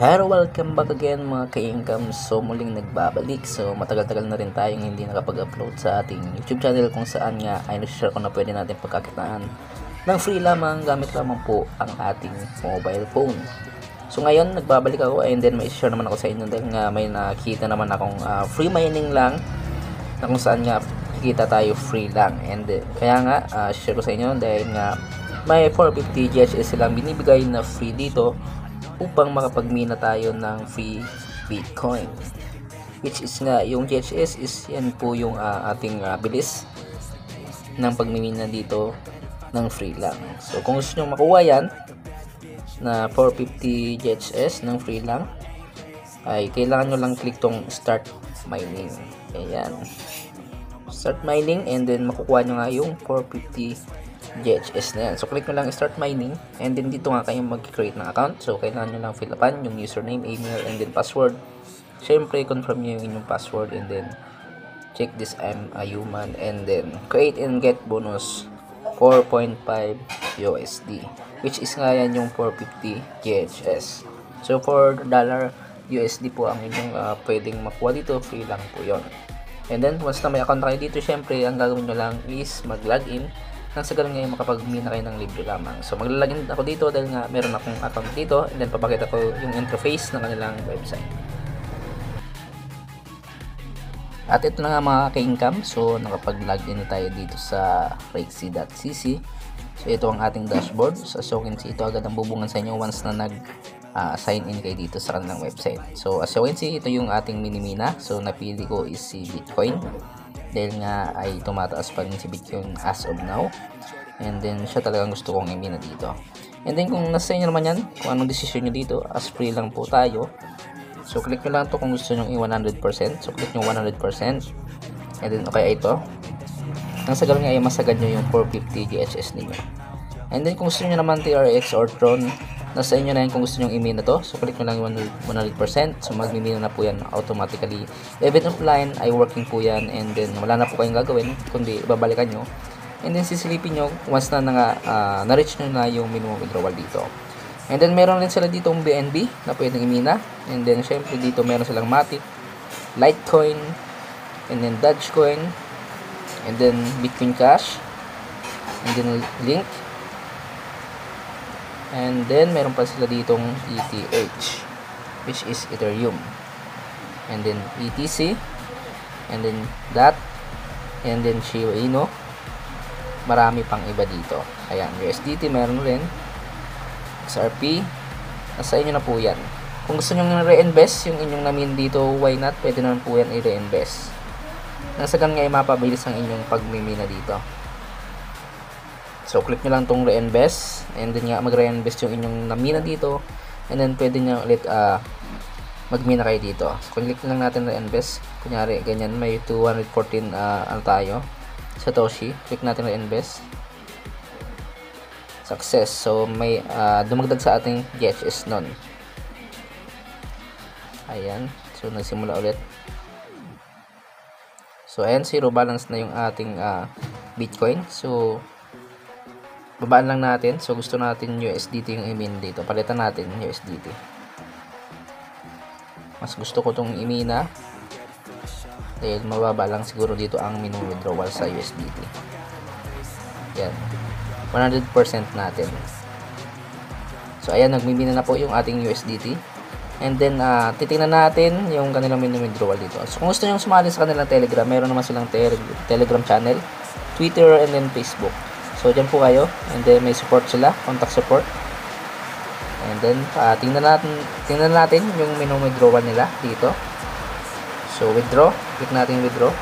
Hello, welcome back again mga ka-income. So muling nagbabalik. So matagal-tagal na rin tayong hindi nakapag-upload sa ating YouTube channel kung saan nga ay nag-share ko na pwede natin pagkakitaan ng free lamang gamit lamang po ang ating mobile phone. So ngayon nagbabalik ako and then may share naman ako sa inyo dahil nga may nakita naman akong free mining lang na kung saan nga kikita tayo free lang. And kaya nga share ko sa inyo dahil nga may 450 GHS silang binibigay na free dito upang makapagmina tayo ng free Bitcoin, which is nga yung GHS is yan po yung ating bilis ng pagmimina dito ng free lang. So kung gusto nyo makuha yan na 450 GHS ng free lang, ay kailangan nyo lang click tong start mining. Ayan, start mining, and then makukuha nyo nga yung 450 GHS na yan. So click nyo lang start mining, and then dito nga kayo mag-create ng account. So kailangan nyo lang fill upan yung username, email, and then password. Syempre confirm nyo yung inyong password, and then check this I'm a human, and then create and get bonus 4.5 USD, which is nga yan yung 450 GHS. So $4 USD po ang inyong pwedeng makuha dito, free lang po yon. And then once na may account kayo dito, syempre ang gagawin nyo lang is mag-login nang sa ganun ngayon makapag-mina kayo ng libre lamang. So maglalagin ako dito dahil nga meron akong account dito, and then papakita ko yung interface ng kanilang website. At ito na nga mga ka-income. So nakapag-login na tayo dito sa rexy.cc. So ito ang ating dashboard. So as you can see, ito agad ang bubungan sa inyo once na sign in kayo dito sa kanilang website. So as you can see, ito yung ating minimina. So napili ko is si Bitcoin dahil nga ay tumataas pa rin si Bitcoin as of now, and then siya talagang gusto kong imina dito. And then kung nasa inyo naman yan, kung anong decision nyo dito, as free lang po tayo. So click nyo lang to kung gusto nyo i-100%. So click nyo 100%, and then okay ito. Nang sa gano'n nga ay masagad nyo yung 450 GHS ninyo. And then kung gusto nyo naman TRX or Tron, nasa inyo na yan kung gusto nyo i-mina to. So click nyo lang 100%. So magmimina na po yan automatically. Even offline ay working po yan, and then wala na po kayong gagawin kundi babalikan nyo, and then sisilipin nyo once na na-reach nyo na yung minimum withdrawal dito. And then meron rin sila dito yung BNB na pwedeng imina, and then syempre dito meron silang Matic, Litecoin, and then Dogecoin, and then Bitcoin Cash, and then Link. And then meron pa sila ditong ETH, which is Ethereum, and then ETC, and then DAT, and then Shiba Inu. Marami pang iba dito. Ayan, USDT meron rin, XRP. Nasa inyo na po yan. Kung gusto nyo re-invest yung inyong namin dito, why not? Pwede naman po yan i-re-invest. Nasa ganun nga ay mapabilis ang inyong pagmimina dito. So click nyo lang tong reinvest, and then nga mag-reinvest yung inyong namina dito, and then pwede nyo ulit magmina kayo dito. So kung click lang natin reinvest, kunyari ganyan, may 214 ano tayo, Satoshi. Click natin reinvest, success. So may dumagdag sa ating GHS nun. Ayan, so nagsimula ulit. So ayan, zero balance na yung ating Bitcoin. So babaan lang natin. So gusto natin USDT yung i-mina dito. Palitan natin USDT. Mas gusto ko tong i-mina dahil mababa lang siguro dito ang minimum withdrawal sa USDT. Yan, 100% natin. So ayan, nagmimina na po yung ating USDT. And then titingnan natin yung kanilang minimum withdrawal dito. So kung gusto nyo sumali sa kanilang Telegram, meron naman silang Telegram channel, Twitter, and then Facebook. So dyan po kayo, and then may support sila, contact support. And then tingnan natin yung minimum withdrawal nila dito. So withdraw, click natin withdraw.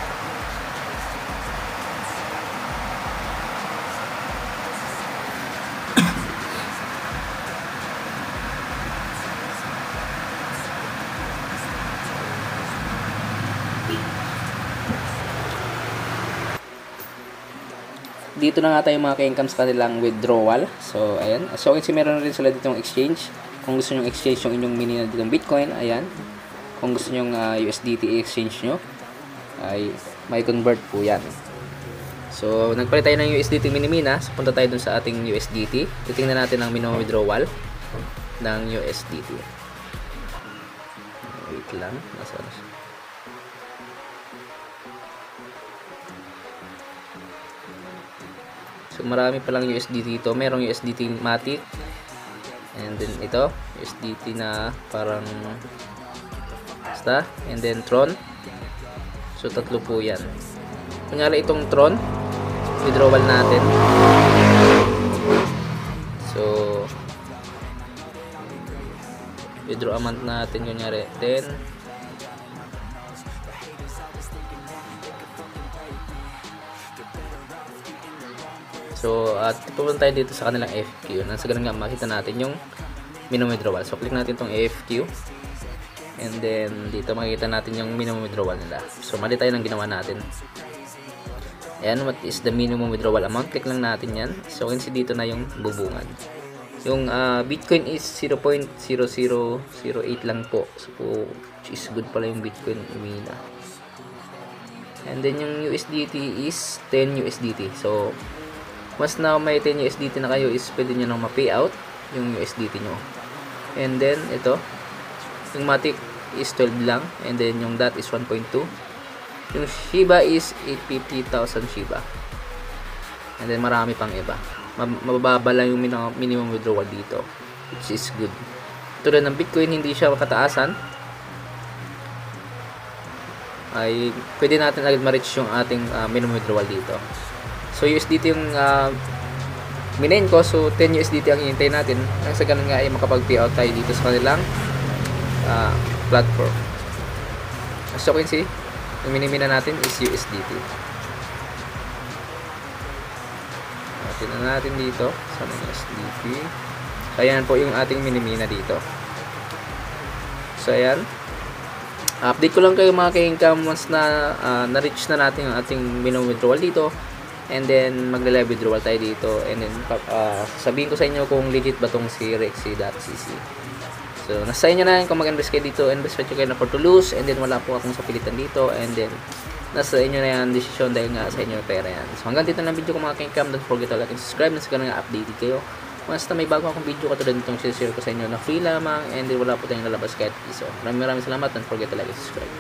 Dito na nga tayo mga ka-income sa kanilang withdrawal. So ayan, so kasi meron rin sila ditong exchange. Kung gusto nyo exchange yung inyong minina ditong Bitcoin, ayan. Kung gusto nyo USDT exchange nyo, ay may convert po yan. So, nagpalit tayo ng USDT minimina. So, punta tayo dun sa ating USDT. Titingnan natin ang minimum withdrawal ng USDT. wait lang. Nasaan na siya? So marami pa lang USDT dito. Merong USDT Matic. And then ito, USDT na parang basta. And then Tron. So tatlo po yan. Kunyari itong Tron, withdrawal natin. So withdraw amount natin kunyari 10. So, pupunta tayo dito sa kanilang AFQ. Nang sa ganun nga, makita natin yung minimum withdrawal. So, click natin itong AFQ. And then, dito makikita natin yung minimum withdrawal nila. So, mali tayo ng ginawa natin. Ayan, what is the minimum withdrawal amount? Click lang natin yan. So, kasi dito na yung bubungan. Yung Bitcoin is 0.0008 lang po. So, which is good pala yung Bitcoin umina. And then, yung USDT is 10 USDT. So, mas na may 10 USDT na kayo is pwede nyo nang ma-payout yung USDT nyo. And then, ito. Yung Matic is 12 lang. And then, yung DOT is 1.2. Yung Shiba is 850,000 Shiba. And then, marami pang iba. Mababa lang yung minimum withdrawal dito. Which is good. Tulad ng Bitcoin, hindi siya kataasan. Ay, pwede natin agad ma-reach yung ating minimum withdrawal dito. So, USDT yung minain ko. So, 10 USDT ang hihintay natin. Nang sa ganun nga ay makapag-payout tayo dito sa kanilang platform. As you can see, yung minimina natin is USDT. Tingnan natin dito sa USDT. So, ayan po yung ating minimina dito. So, ayan. Update ko lang kayo mga ka-income once na na-reach na natin yung ating minimum withdrawal dito. And then, magla-live withdrawal tayo dito. And then, sabihin ko sa inyo kung legit ba tong si Rexy.cc. So, nasa inyo na yun kung mag-invest kayo dito. Invest kayo na for to lose. And then, wala po akong sapilitan dito. And then, nasa inyo na yan decision dahil nga sa inyo pera yan. So, hanggang dito na video ko mga ka-income. Don't forget to like and subscribe. Nasa ganun nga updated kayo. Once na may bago akong video katulad nitong share ko sa inyo na free lamang. And then, wala po tayong lalabas kahit piso. Maraming salamat. Don't forget to like and subscribe.